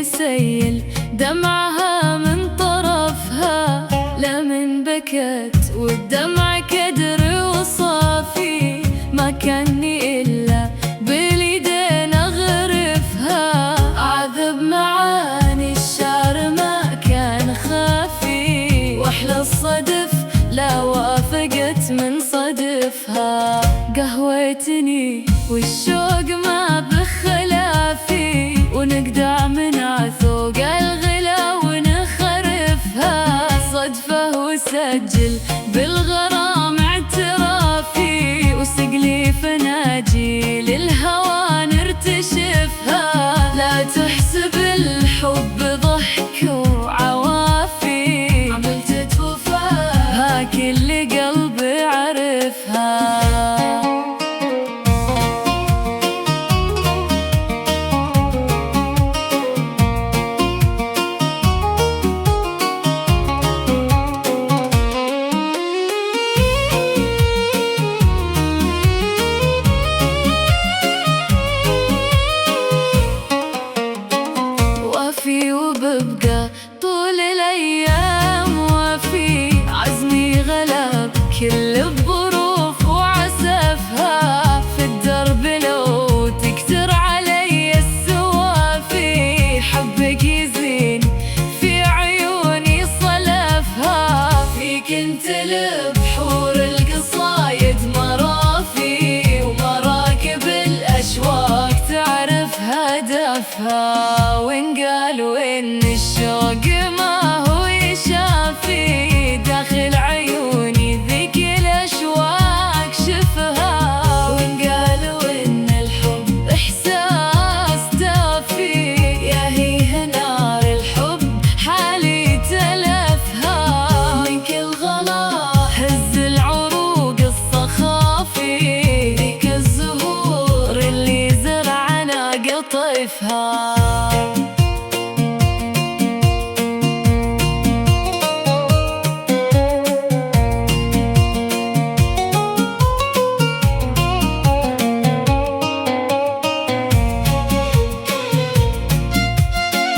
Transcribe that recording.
يسيل دمعها من طرفها، لا من بكت والدمع كدر وصافي، ما كاني إلا باليدين أغرفها. أعذب معاني الشعر ما كان خافي، وأحلى الصدف لا وافقت من صدفها. قهوتني والشوق ما بخلافي، ونقدع من عثوق الغلا ونخرفها. صدفة وسجل بالغرام اعترافي، وسقلي فناجيل الهوى نرتشفها. لا تحسب الحب ضحك وعوافي، عملت وفاها كل قلبي عرفها. وافي وببقى طول الأيام وافي، عزمي غلب كل الظروف وعسفها. في الدرب لو تكتر علي السوافي، حبك يزين في عيوني صلفها. فيك انت لبحور القصايد مرافي، ومراكب الأشواق تعرف هدفها. وإن قالوا إن الشوق ما